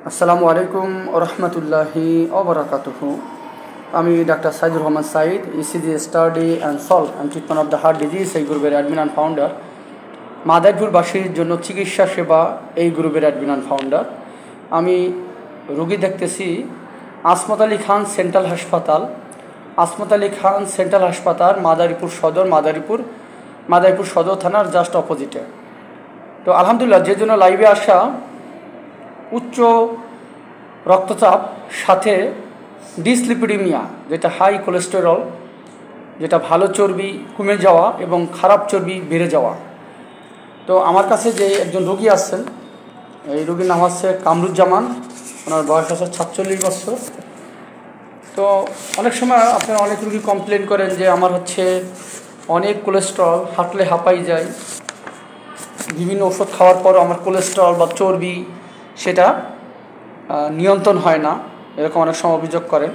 আসসালামু আলাইকুম রহমতুল্লাহি ওবরাকাতুহু। আমি doctor Saidur Rahman Sayeed, ECG study and solve and treatment of the heart disease এই গ্রুপের অ্যাডমিন অ্যান্ড ফাউন্ডার। মাদারীপুরবাসীর জন্য চিকিৎসা সেবা এই গ্রুপের অ্যাডমিন অ্যান্ড ফাউন্ডার। আমি রোগী দেখতেছি আসমত আলী খান সেন্ট্রাল হাসপাতাল, মাদারীপুর সদর, মাদারীপুর সদর থানার জাস্ট অপোজিটে। তো আলহামদুলিল্লাহ, যে জন্য লাইভে আসা, উচ্চ রক্তচাপ সাথে ডিসলিপিডিমিয়া, যেটা হাই কোলেস্টেরল, যেটা ভালো চর্বি কমে যাওয়া এবং খারাপ চর্বি বেড়ে যাওয়া। তো আমার কাছে যে একজন রোগী আসছেন, এই রোগীর নাম হচ্ছে কামরুজ্জামান, ওনার বয়স আছে 47 বছর। তো অনেক সময় আপনারা অনেক রোগী কমপ্লেন করেন যে আমার হচ্ছে অনেক কোলেস্টেরল, হাঁটলে হাঁপাই যায়, বিভিন্ন ওষুধ খাওয়ার পরও আমার কোলেস্টেরল বা চর্বি সেটা নিয়ন্ত্রণ হয় না, এরকম অনেক সময় অভিযোগ করেন।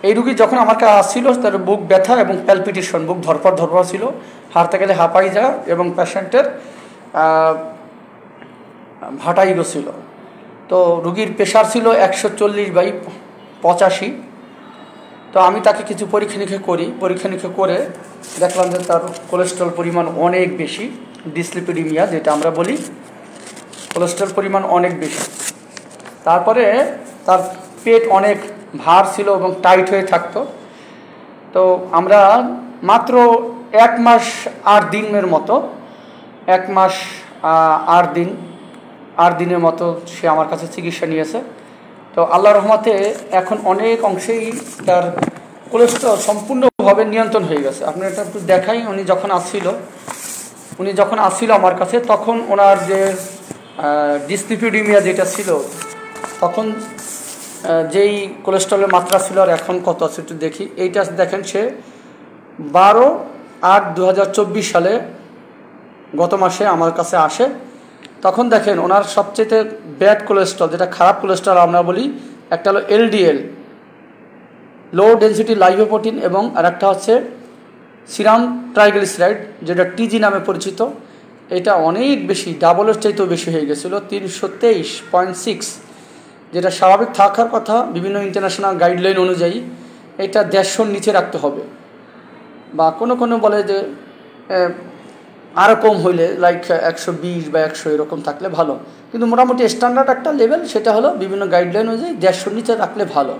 এই রুগী যখন আমার কাছে আসছিল, তার বুক ব্যথা এবং প্যালপিটেশন, বুক ধরপড় ছিল, হাঁটতে গেলে হাঁপাই যায় এবং পেশেন্টের ভাটাই গেছিল। তো রুগীর প্রেশার ছিল 140/85। তো আমি তাকে কিছু পরীক্ষা নিরীক্ষা করে দেখলাম যে তার কোলেস্টেরল পরিমাণ অনেক বেশি, ডিসলিপিডিমিয়া যেটা আমরা বলি, কোলেস্টেরল পরিমাণ অনেক বেশি। তারপরে তার পেট অনেক ভার ছিল এবং টাইট হয়ে থাকতো। তো আমরা মাত্র 1 মাস 8 দিনের মতো, 1 মাস 8 দিনের মতো সে আমার কাছে চিকিৎসা নিয়েছে। তো আল্লাহর রহমতে এখন অনেক অংশেই তার কোলেস্টেরল সম্পূর্ণভাবে নিয়ন্ত্রণ হয়ে গেছে। আপনার এটা একটু দেখাই। উনি যখন আসছিল আমার কাছে, তখন ওনার যে ডিসলিপিডিমিয়া যেটা ছিল, তখন যেই কোলেস্টেরলের মাত্রা ছিল আর এখন কত আছে একটু দেখি। এইটা দেখেন, সে 12/8/2024 সালে গত মাসে আমার কাছে আসে। তখন দেখেন ওনার সবচেয়ে ব্যাড কোলেস্টেরল, যেটা খারাপ কোলেস্টেরল আমরা বলি, একটা হলো এলডিএল, লো ডেনসিটি লাইপোপ্রোটিন, এবং আর একটা হচ্ছে সিরাম ট্রাইগ্লিসারাইড, যেটা টিজি নামে পরিচিত। এটা অনেক বেশি, ডাবলের চাইতেও বেশি হয়ে গেছিলো, 323.6, যেটা স্বাভাবিক থাকার কথা বিভিন্ন ইন্টারন্যাশনাল গাইডলাইন অনুযায়ী। এটা 150-র নিচে রাখতে হবে, বা কোনো বলে যে আরও কম হইলে লাইক 120 বা 100 এরকম থাকলে ভালো। কিন্তু মোটামুটি স্ট্যান্ডার্ড একটা লেভেল, সেটা হলো বিভিন্ন গাইডলাইন অনুযায়ী 150-র নিচে রাখলে ভালো।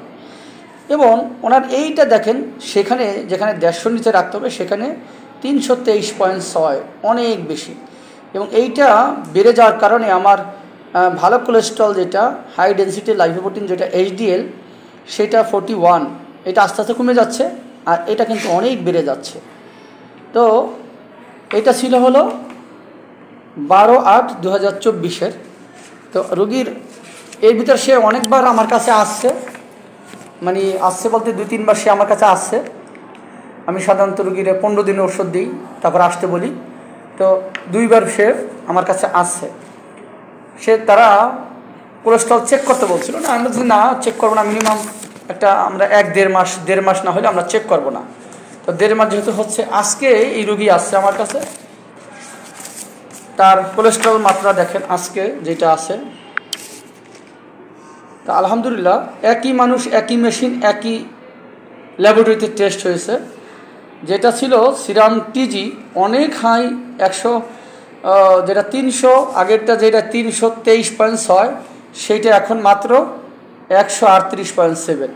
এবং ওনার এইটা দেখেন, যেখানে 150-র নিচে রাখতে হবে সেখানে 323.6, অনেক বেশি। এবং এইটা বেড়ে যাওয়ার কারণে আমার ভালো কোলেস্ট্রল, যেটা হাই ডেনসিটি লাইপোপ্রোটিন, যেটা এইচডিএল, সেটা 41, এটা আস্তে আস্তে কমে যাচ্ছে, আর এটা কিন্তু অনেক বেড়ে যাচ্ছে। তো এটা ছিল হলো 12/8/2024। তো রোগীর এর ভিতর সে অনেকবার আমার কাছে আসছে, মানে আসছে বলতে 2-3 বার সে আমার কাছে আসছে। আমি সাধারণত রোগীর 15 দিনের ওষুধ দিই, তারপর আসতে বলি। তো 2 বার সে আমার কাছে আসছে। তারা কোলেস্ট্রল চেক করতে বলছিল না, আমরা যদি না চেক করবো না, মিনিমাম একটা আমরা 1-1.5 মাস না হলে আমরা চেক করবো না। তো 1.5 মাস যেহেতু হচ্ছে, আজকে এই রোগী আসছে আমার কাছে, তার কোলেস্ট্রল মাত্রা দেখেন আজকে যেটা আছে। তা আলহামদুলিল্লাহ, একই মানুষ, একই মেশিন, একই ল্যাবরেটরিতে টেস্ট হয়েছে। যেটা ছিল সিরাম টিজি অনেক হাই, 100, যেটা 300, আগেরটা যেটা 323.6, সেইটা এখন মাত্র 138.7।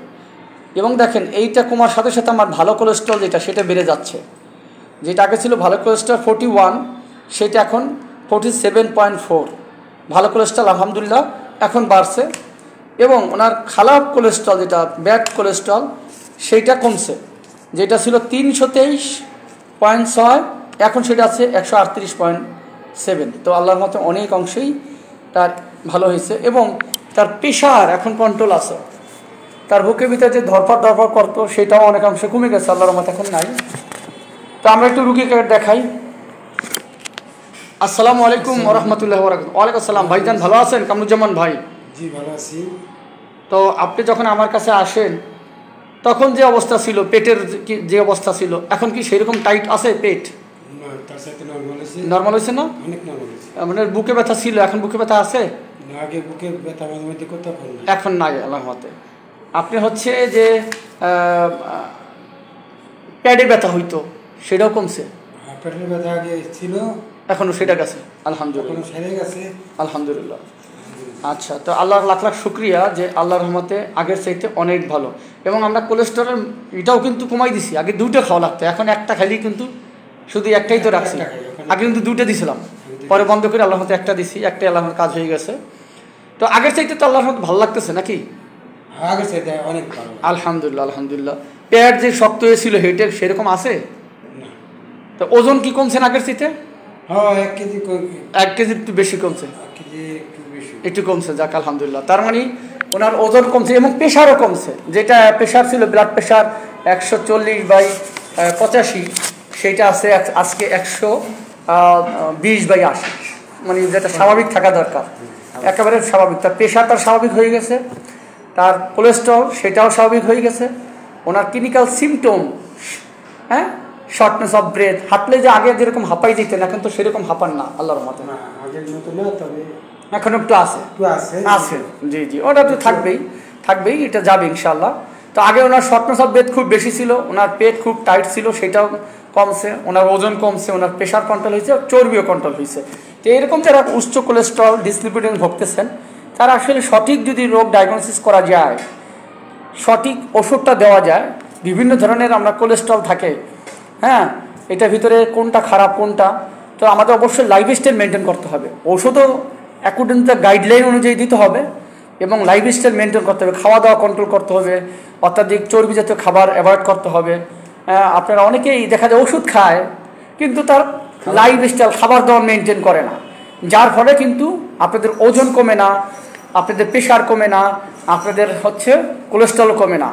এবং দেখেন এইটা কমার সাথে সাথে আমার ভালো কোলেস্ট্রল যেটা, সেটা বেড়ে যাচ্ছে। যেটা আগে ছিল ভালো কোলেস্ট্রল 41, সেটা এখন 47.4। ভালো কোলেস্ট্রল আলহামদুলিল্লাহ এখন বাড়ছে। এবং ওনার খারাপ কোলেস্ট্রল, যেটা ব্যাড কোলেস্ট্রল, সেইটা কমছে। যেটা ছিল 323.6, এখন সেটা আছে 138.7। তো আল্লাহর মতে অনেক অংশেই তার ভালো হয়েছে। এবং তার প্রেশার এখন কন্ট্রোল আছে। তার বুকের ভিতরে যে ধরপড় করতো, সেটাও অনেক অংশে কমে গেছে, আল্লাহর মতে এখন নাই। তো আমরা একটু রুগীকে দেখাই। আসসালামু আলাইকুম রহমতুল্লাহ বরকাতুহু। ওয়ালাইকুম আসসালাম। ভাইজান ভালো আছেন? কামরুজ্জামান ভাই। জি ভালো আছি। তো আপনি যখন আমার কাছে আসেন, তখন যে অবস্থা ছিল, পেটের যে অবস্থা ছিল, এখন কি সেরকম টাইট আছে পেট? তার সাথে নরমাল হয়েছে। নর্মাল হয়েছে না? অনেক নরমাল হয়েছে। মানে বুকে ব্যথা ছিল, এখন বুকে ব্যথা আছে? আগে বুকে ব্যথা মাঝে মধ্যে করতে পারি না। এখন নাই আল্লাহর রহমতে। আপনি হচ্ছে যে প্যাডে ব্যথা হইতো সেটাও কমছে? পেটের ব্যথা আগে ছিল, এখনো সেটা গেছে আলহামদুলিল্লাহ। সেরে গেছে আলহামদুলিল্লাহ। আচ্ছা, তো আল্লাহর লাখ লাখ শুক্রিয়া যে আল্লাহর রহমতে আগের চাইতে অনেক ভালো। এবং আমরা কোলেস্টেরল এটাও কিন্তু কমাই দিছি। আগে 2টা খাওয়া লাগতো, এখন একটা খাইলেই কিন্তু শুধু একটাই তো রাখছি। আগে কিন্তু 2টা দিছিলাম, পরে বন্ধ করে আল্লাহর রহমতে একটা দিছি, একটাই আল্লাহর কাজ হয়ে গেছে। তো আগের চাইতে তো আল্লাহর রহমতে ভালো লাগতেছে নাকি? আগের চাইতে অনেক ভালো আলহামদুলিল্লাহ আলহামদুলিল্লাহ। পেট যে শক্ত হয়েছিল হেঁটে সেরকম আছে? তো ওজন কি কমছে আগের চাইতে? হ্যাঁ, 1 কেজি 1 কেজি একটু বেশি কমছে, একটু কমছে, যাক আলহামদুলিল্লাহ। তার মানে ওনার ওজন কমছে এবং প্রেশারও কমছে। যেটা প্রেশার ছিল, ব্লাড প্রেশার 140/85, সেটা আছে আজকে 120/80, মানে যেটা স্বাভাবিক থাকা দরকার, একেবারে স্বাভাবিক। তার প্রেশারটা স্বাভাবিক হয়ে গেছে, তার কোলেস্ট্রল সেটাও স্বাভাবিক হয়ে গেছে। ওনার ক্লিনিক্যাল সিমটম, হ্যাঁ, শর্টনেস অফ ব্রেথ, হাঁটলে যে আগে যেরকম হাঁপাই দিতেন এখন তো সেরকম হাঁপান না আল্লাহর মতো। আগের মতো না, তবে এখন একটু আছে আছে, জি জি, ওটা তো থাকবেই, এটা যাবে ইনশাল্লাহ। তো আগে ওনার শর্টনেস অফ ব্রেথ খুব বেশি ছিল, ওনার পেট খুব টাইট ছিল, সেটাও কমছে, ওনার ওজন কমছে, ওনার প্রেশার কন্ট্রোল হয়েছে, চর্বিও কন্ট্রোল হয়েছে। তো এরকম যারা উচ্চ কোলেস্ট্রল ডিসলিপিডেশন ভুগতেছেন, তারা আসলে সঠিক যদি রোগ ডায়াগনোসিস করা যায়, সঠিক ওষুধটা দেওয়া যায়, বিভিন্ন ধরনের আমরা কোলেস্ট্রল থাকে, হ্যাঁ, এটার ভিতরে কোনটা খারাপ কোনটা, তো আমাদের অবশ্যই লাইফস্টাইল মেনটেন করতে হবে। ওষুধও অ্যাকর্ডিং টু গাইডলাইন অনুযায়ী দিতে হবে এবং লাইফস্টাইল মেনটেন করতে হবে, খাওয়া দাওয়া কন্ট্রোল করতে হবে, অত্যাধিক চর্বি জাতীয় খাবার অ্যাভয়েড করতে হবে। আপনারা অনেকেই দেখা যায় ওষুধ খায় কিন্তু তার লাইফস্টাইল খাবার দাবার মেনটেন করে না, যার ফলে কিন্তু আপনাদের ওজন কমে না, আপনাদের প্রেশার কমে না, আপনাদের হচ্ছে কোলেস্ট্রল কমে না।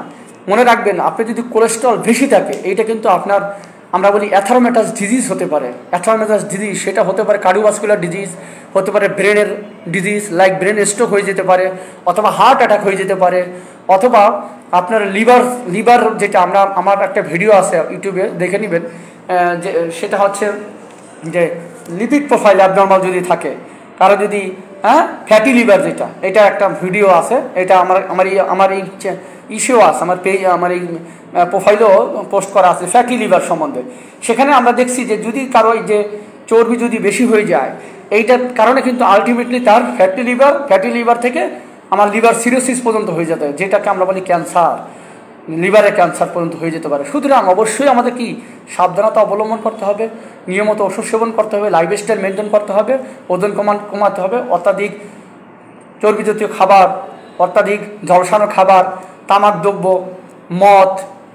মনে রাখবেন, আপনি যদি কোলেস্ট্রল বেশি থাকে, এইটা কিন্তু আপনার, আমরা বলি অ্যাথারোমেটাস ডিজিজ হতে পারে। অ্যাথারোমেটাস ডিজিজ সেটা হতে পারে কার্ডিওভাস্কুলার ডিজিজ, হতে পারে ব্রেনের ডিজিজ, লাইক ব্রেন স্ট্রোক হয়ে যেতে পারে, অথবা হার্ট অ্যাটাক হয়ে যেতে পারে, অথবা আপনার লিভার যেটা আমার একটা ভিডিও আছে ইউটিউবে, দেখে নেবেন, যে সেটা হচ্ছে যে লিপিড প্রোফাইল অ্যাবনর্মাল যদি থাকে কারো, যদি ফ্যাটি লিভার, যেটা এটা একটা ভিডিও আছে, এটা আমার এই ইস্যুও আছে, আমার পেজ, আমার এই প্রোফাইলও পোস্ট করা আছে ফ্যাটি লিভার সম্বন্ধে। সেখানে আমরা দেখছি যে যদি কারো যে চর্বি যদি বেশি হয়ে যায়, এইটার কারণে কিন্তু আলটিমেটলি তার ফ্যাটি লিভার থেকে আমার লিভার সিরোসিস পর্যন্ত হয়ে যেতে, যেটাকে আমরা বলি ক্যান্সার, লিভারে ক্যান্সার পর্যন্ত হয়ে যেতে পারে। সুতরাং অবশ্যই আমাদের কি সাবধানতা অবলম্বন করতে হবে, নিয়মিত ওষুধ সেবন করতে হবে, লাইফস্টাইল মেনটেন করতে হবে, ওজন কমাতে হবে, অত্যাধিক চর্বি জাতীয় খাবার, অত্যাধিক ঝলসানো খাবার, তামাক দ্রব্য, মদ,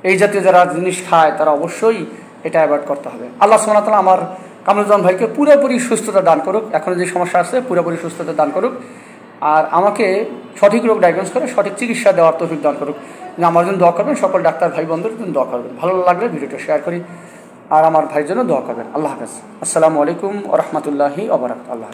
এই জাতীয় যারা জিনিস খায় তারা অবশ্যই এটা অ্যাভয়েড করতে হবে। আল্লাহ সুবহানাহু ওয়া তাআলা আমার কামরুজ্জামান ভাইকে পুরোপুরি সুস্থতা দান করুক, এখন যে সমস্যা আছে পুরোপুরি সুস্থতা দান করুক, আর আমাকে সঠিক রোগ ডায়াগনোস করে সঠিক চিকিৎসা দেওয়ার তৌফিক দান করুক। আমার জন্য দোয়া করবেন, সকল ডাক্তার ভাই বন্ধুর জন্য দোয়া করবেন। ভালো লাগলে ভিডিওটা শেয়ার করি, আর আমার ভাইয়ের জন্য দোয়া করবেন। আল্লাহ হাফেজ। আসসালামু আলাইকুম ওয়া রাহমাতুল্লাহি ওয়া বারাকাতুহু। আল্লাহ।